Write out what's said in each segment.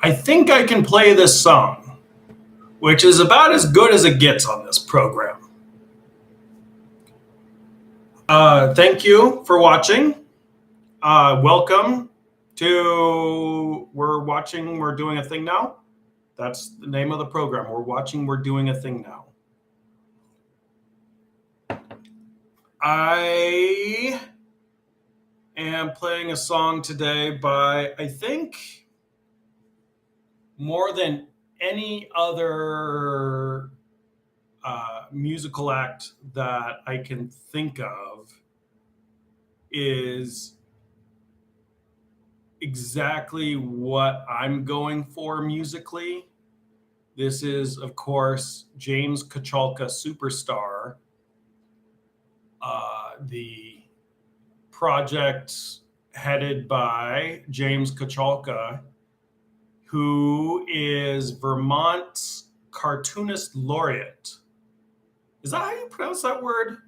I think I can play this song, which is about as good as it gets on this program. Thank you for watching. Welcome to We're Doing a Thing Now. That's the name of the program. We're Doing a Thing Now. I am playing a song today by, I think, more than any other musical act that I can think of, is exactly what I'm going for musically. This is, of course, James Kochalka Superstar, the project headed by James Kochalka, who is Vermont's cartoonist laureate. Is that how you pronounce that word?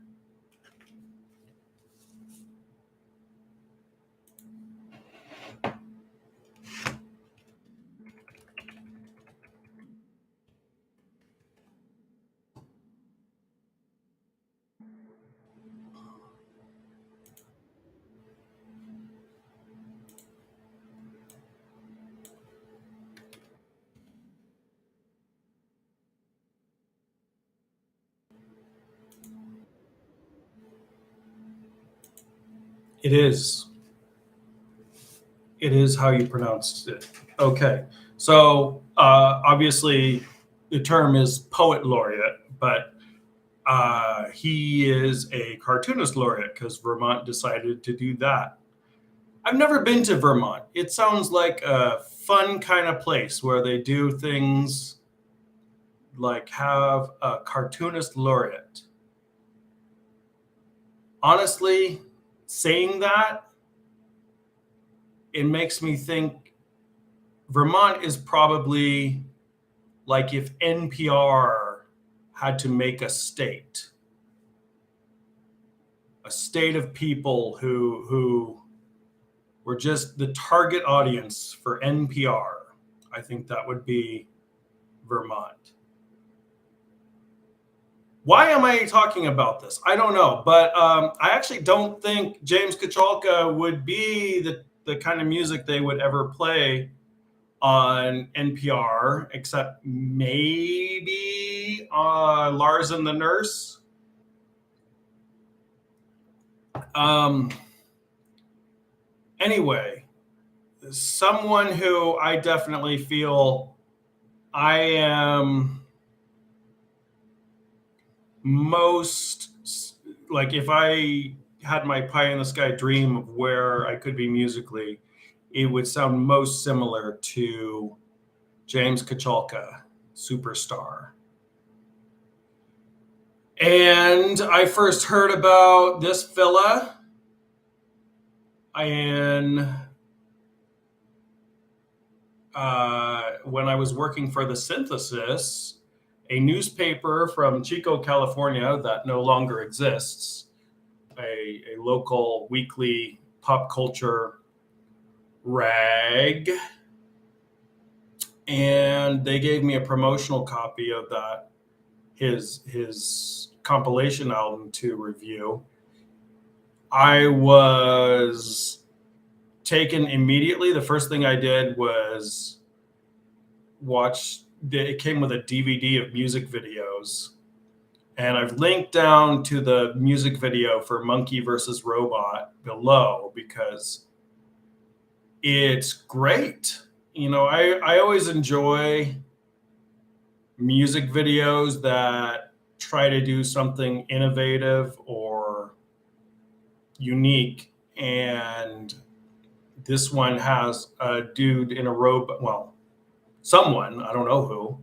It is. It is how you pronounced it. Okay. So obviously the term is poet laureate, but he is a cartoonist laureate because Vermont decided to do that. I've never been to Vermont. It sounds like a fun kind of place where they do things like have a cartoonist laureate. Honestly, saying that, it makes me think Vermont is probably like if NPR had to make a state of people who were just the target audience for NPR. I think that would be Vermont. Why am I talking about this? I don't know, but I actually don't think James Kochalka would be the kind of music they would ever play on NPR, except maybe Lars and the Nurse. Anyway, someone who I definitely feel I am most like, if I had my pie in the sky dream of where I could be musically, it would sound most similar to James Kochalka Superstar. And I first heard about this fella when I was working for The Synthesis, a newspaper from Chico, California that no longer exists, a local weekly pop culture rag. And they gave me a promotional copy of that, his compilation album to review. I was taken immediately. The first thing I did was watch. It came with a DVD of music videos, and I've linked down to the music video for Monkey versus Robot below because it's great. You know, I always enjoy music videos that try to do something innovative or unique, and this one has a dude in a robot, well, someone, I don't know who,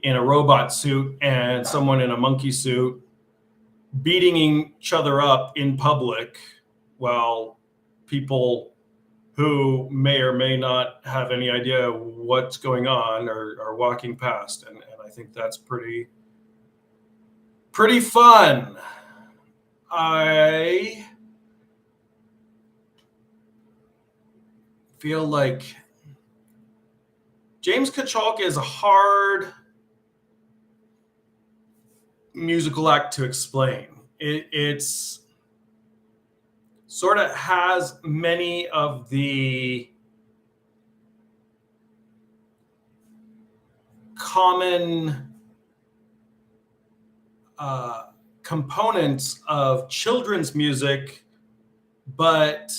in a robot suit and someone in a monkey suit beating each other up in public while people who may or may not have any idea what's going on are walking past. And I think that's pretty fun. I feel like James Kochalka is a hard musical act to explain. It's sort of has many of the common components of children's music, but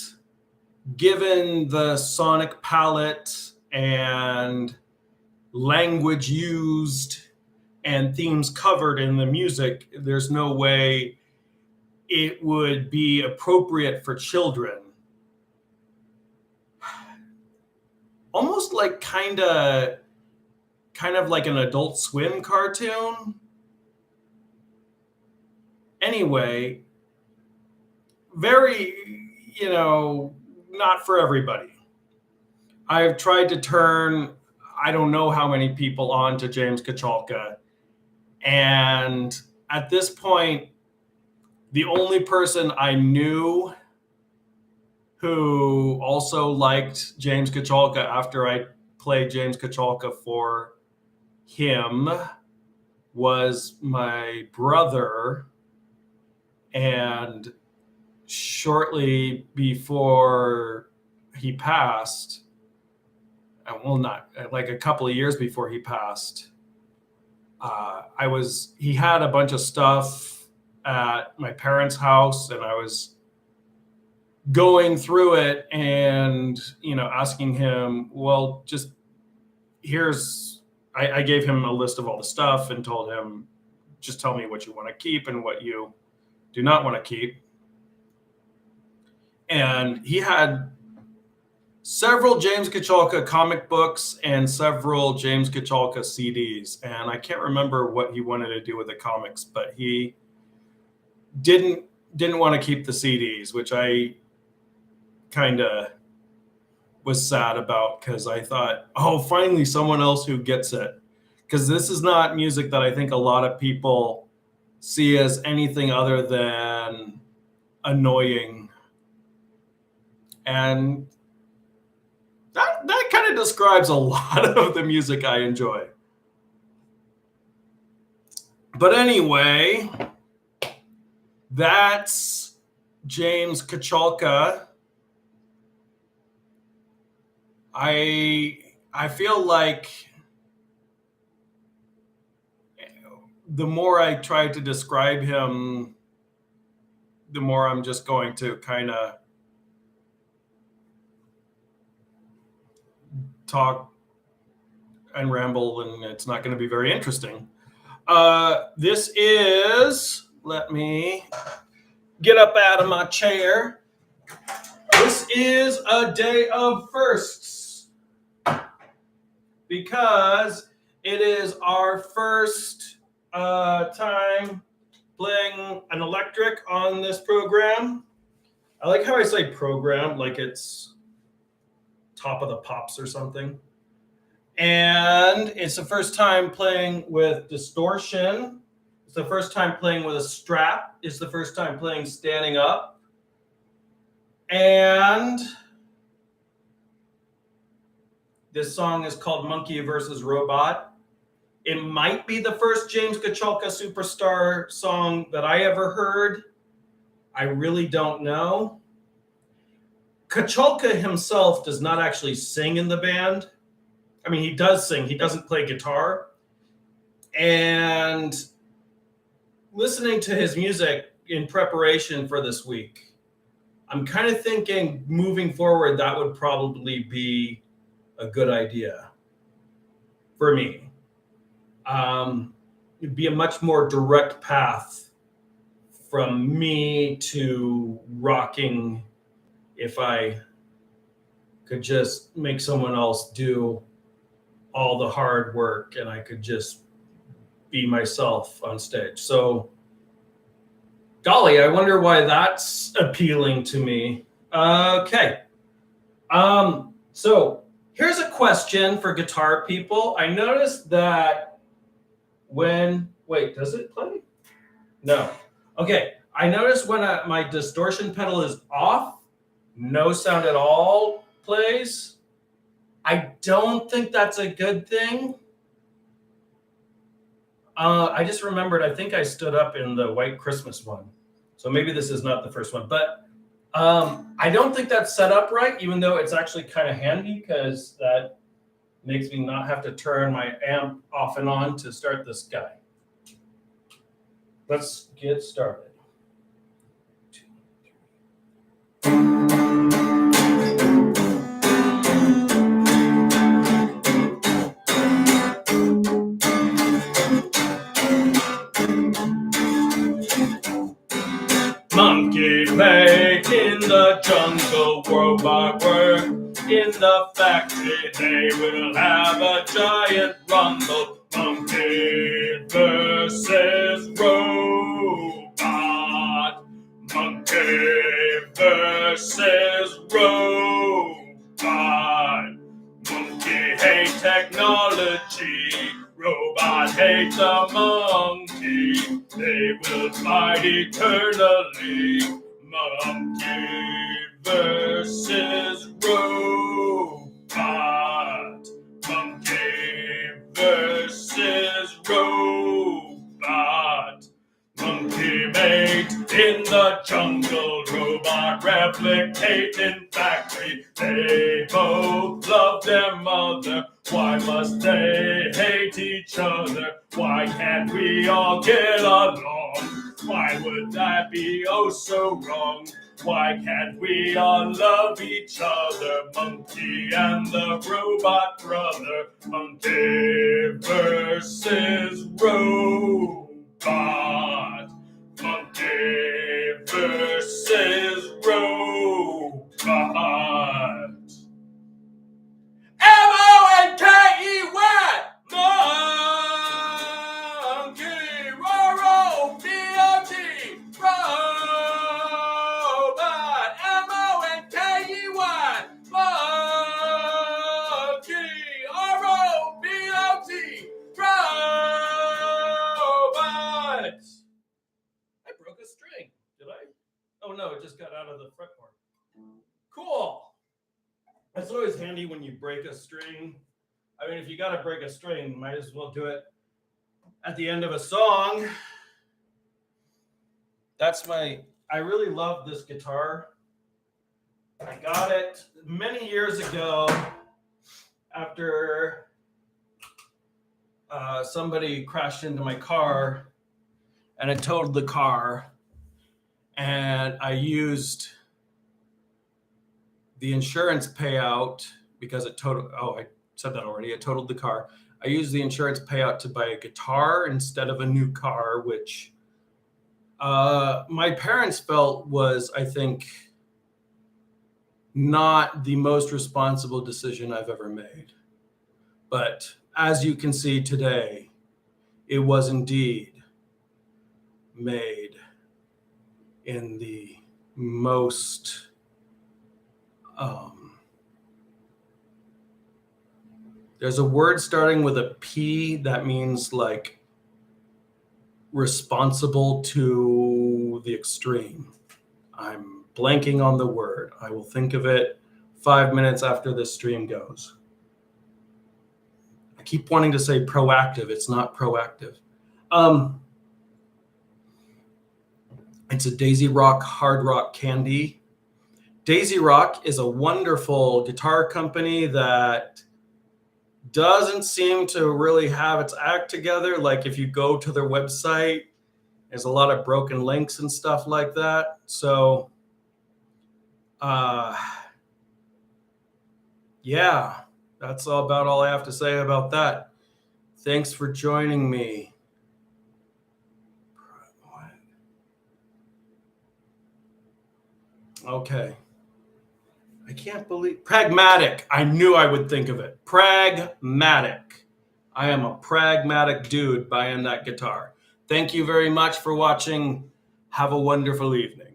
given the sonic palette and language used and themes covered in the music, there's no way it would be appropriate for children. Almost like kind of like an Adult Swim cartoon. Anyway, very, not for everybody. I've tried to turn, I don't know how many people on to James Kochalka. And at this point, the only person I knew who also liked James Kochalka after I played James Kochalka for him was my brother. And shortly before he passed, well, not like a couple of years before he passed, he had a bunch of stuff at my parents' house, and I was going through it and, asking him, well, just I gave him a list of all the stuff and told him, just tell me what you want to keep and what you do not want to keep. And he had several James Kochalka comic books and several James Kochalka CDs. And I can't remember what he wanted to do with the comics, but he didn't want to keep the CDs, which I kind of was sad about, because I thought, oh, finally someone else who gets it. Because this is not music that I think a lot of people see as anything other than annoying. And that kind of describes a lot of the music I enjoy. But anyway, that's James Kochalka. I feel like the more I try to describe him, the more I'm just going to kind of talk and ramble, and it's not going to be very interesting. This is, let me get up out of my chair. This is a day of firsts, because it is our first time playing an electric on this program. I like how I say program, like it's Top of the Pops or something. And it's the first time playing with distortion. It's the first time playing with a strap. It's the first time playing standing up. And this song is called Monkey versus Robot. It might be the first James Kochalka Superstar song that I ever heard. I really don't know. Kochalka himself does not actually sing in the band. I mean, he does sing. He doesn't play guitar. And listening to his music in preparation for this week, I'm kind of thinking moving forward, that would probably be a good idea for me. It'd be a much more direct path from me to rocking if I could just make someone else do all the hard work and I could just be myself on stage. So, golly, I wonder why that's appealing to me. Okay. So here's a question for guitar people. I noticed that wait, does it play? No. Okay. I noticed when my distortion pedal is off, no sound at all plays. I don't think that's a good thing. I just remembered, I think I stood up in the White Christmas one. So maybe this is not the first one, but I don't think that's set up right, even though it's actually kind of handy because that makes me not have to turn my amp off and on to start this guy. Let's get started. Monkey play in the jungle, robot work in the factory. They will have a giant rumble. Monkey versus robot. Monkey versus robot. Monkey hate technology. Robot hate the monkey. They will fight eternally. Monkey versus robot. Monkey versus robot. Monkey mate in the jungle. Robot replicate in factory. They both love their mother. Why must they hate each other? Why can't we all get along? Why would that be oh so wrong? Why can't we all love each other? Monkey and the robot brother. Monkey versus robot. Monkey versus robot. M-O-N-K-E-Y! Monkey! R-O-B-O-T! Robot! M-O-N-K-E-Y! Monkey! R-O-B-O-T! Robot! I broke a string. Did I? Oh no, it just got out of the fretboard. Cool! It's always handy when you break a string. I mean, if you got to break a string, might as well do it at the end of a song. I really love this guitar. I got it many years ago after somebody crashed into my car and it totaled the car. And I used the insurance payout because it totaled. Oh, I said that already. It totaled the car. I used the insurance payout to buy a guitar instead of a new car, which my parents felt was, I think, not the most responsible decision I've ever made. But as you can see today, it was indeed made in the most there's a word starting with a P that means like responsible to the extreme. I'm blanking on the word. I will think of it 5 minutes after this stream goes. I keep wanting to say proactive. It's not proactive. It's a Daisy Rock hard rock candy. Daisy Rock is a wonderful guitar company that doesn't seem to really have its act together. Like if you go to their website, there's a lot of broken links and stuff like that. So, yeah, that's about all I have to say about that. Thanks for joining me. Okay. I can't believe pragmatic. I knew I would think of it. Pragmatic. I am a pragmatic dude buying that guitar. Thank you very much for watching. Have a wonderful evening.